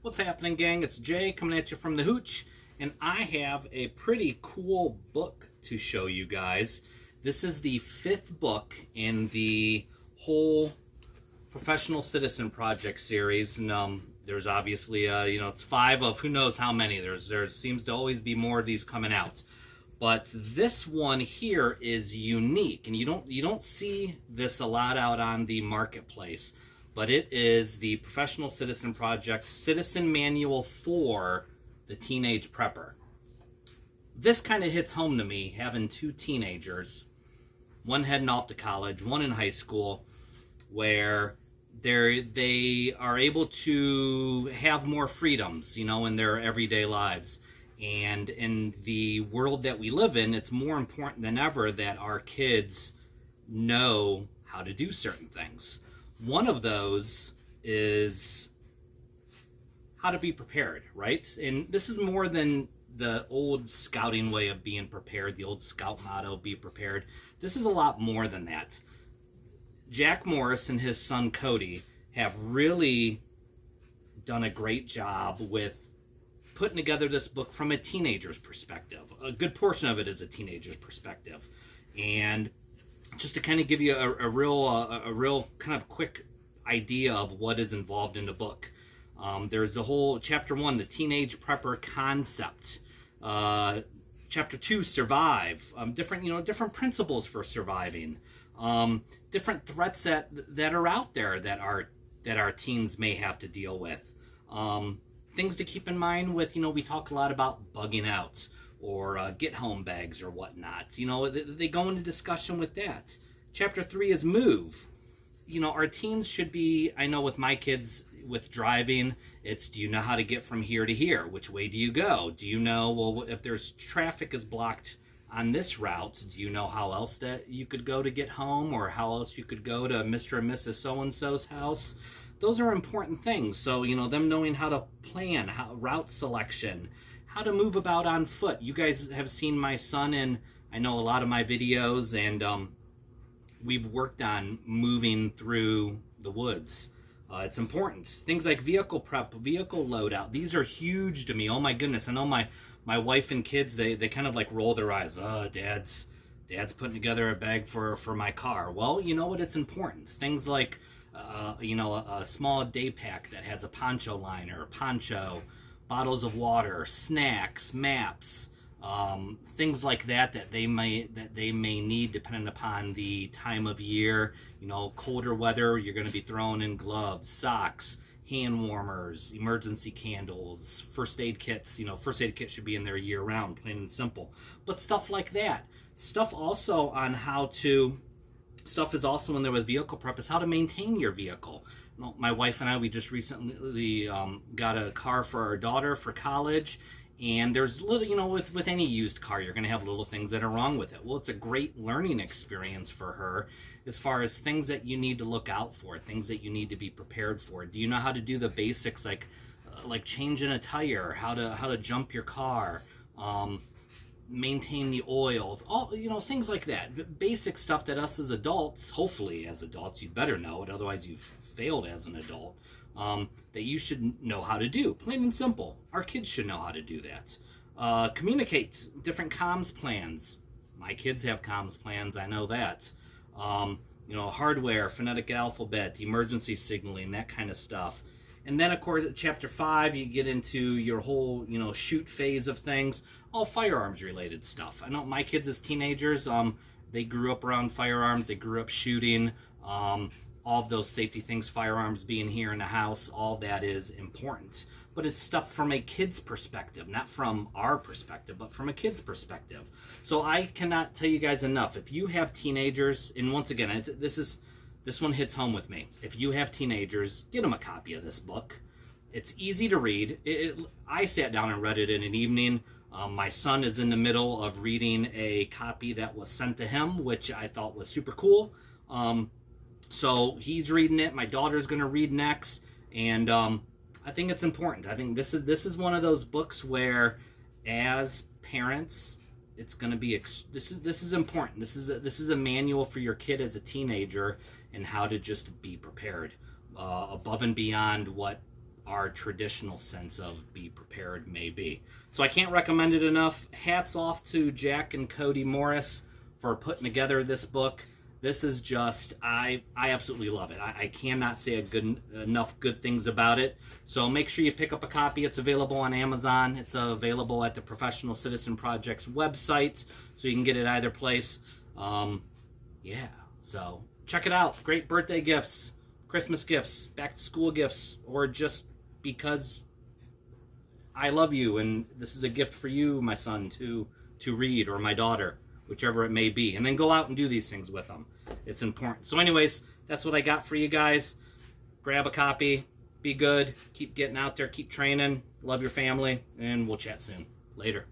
What's happening, gang? It's Jay coming at you from the Hooch, and I have a pretty cool book to show you guys. This is the 5th book in the whole Professional Citizen Project series, and there's obviously, it's 5 of who knows how many. There seems to always be more of these coming out, but this one here is unique, and you don't see this a lot out on the marketplace. But it is the Professional Citizen Project Citizen Manual for the Teenage Prepper. This kind of hits home to me, having 2 teenagers, one heading off to college, one in high school, where they are able to have more freedoms, in their everyday lives. And in the world that we live in, it's more important than ever that our kids know how to do certain things. One of those is how to be prepared, right? And this is more than the old scouting way of being prepared, the old scout motto, be prepared. This is a lot more than that. Jack Morris and his son Cody have really done a great job with putting together this book from a teenager's perspective. A good portion of it is a teenager's perspective. And just to kind of give you a real kind of quick idea of what is involved in the book. There's the whole chapter 1, the teenage prepper concept. Chapter 2, survive. Different principles for surviving. Different threats that are out there that our teens may have to deal with. Things to keep in mind with, we talk a lot about bugging out, or get home bags or whatnot. They go into discussion with that. Chapter 3 is move. Our teens should be, I know with my kids with driving, it's, do you know how to get from here to here? Which way do you go? Do you know, well, if there's traffic is blocked on this route, do you know how else that you could go to get home, or how else you could go to Mr. and Mrs. So-and-so's house? Those are important things. So, them knowing how to plan, route selection, how to move about on foot. You guys have seen my son in, I know, a lot of my videos, and we've worked on moving through the woods. It's important. Things like vehicle prep, vehicle loadout. These are huge to me. Oh my goodness. I know my wife and kids, they kind of like roll their eyes. Oh, dad's putting together a bag for my car. Well, you know what? It's important. Things like, a small day pack that has a poncho liner, poncho, bottles of water, snacks, maps, things like that they may need depending upon the time of year. Colder weather, you're going to be throwing in gloves, socks, hand warmers, emergency candles, first aid kits. First aid kit should be in there year round, plain and simple. But stuff like that. Stuff is also in there with vehicle prep is how to maintain your vehicle. My wife and I, we just recently got a car for our daughter for college, and there's little, with any used car, you're going to have little things that are wrong with it. Well, it's a great learning experience for her as far as things that you need to look out for, things that you need to be prepared for. Do you know how to do the basics like changing a tire, how to jump your car, maintain the oil, all things like that. Basic stuff that us as adults, hopefully as adults, you better know it, otherwise you've failed as an adult, that you should know how to do. Plain and simple. Our kids should know how to do that. Communicate different comms plans. My kids have comms plans, I know that. Hardware, phonetic alphabet, emergency signaling, that kind of stuff. And then, of course, chapter 5, you get into your whole, shoot phase of things, all firearms-related stuff. I know my kids as teenagers, they grew up around firearms, they grew up shooting, all of those safety things, firearms being here in the house, all that is important. But it's stuff from a kid's perspective, not from our perspective, but from a kid's perspective. So I cannot tell you guys enough. If you have teenagers, and once again, this one hits home with me. If you have teenagers, get them a copy of this book. It's easy to read. I sat down and read it in an evening. My son is in the middle of reading a copy that was sent to him, which I thought was super cool. So he's reading it. My daughter's going to read next. And I think it's important. I think this is one of those books where, as parents, it's going to be this is important. This is a manual for your kid as a teenager and how to just be prepared, above and beyond what our traditional sense of be prepared may be. So I can't recommend it enough. Hats off to Jack and Cody Morris for putting together this book. This is just, I absolutely love it. I cannot say enough good things about it. So make sure you pick up a copy. It's available on Amazon. It's available at the Professional Citizen Project's website, so you can get it either place. Yeah, so check it out. Great birthday gifts, Christmas gifts, back to school gifts, or just because I love you and this is a gift for you, my son, to read, or my daughter, whichever it may be. And then go out and do these things with them. It's important. So anyways, that's what I got for you guys. Grab a copy. Be good. Keep getting out there. Keep training. Love your family. And we'll chat soon. Later.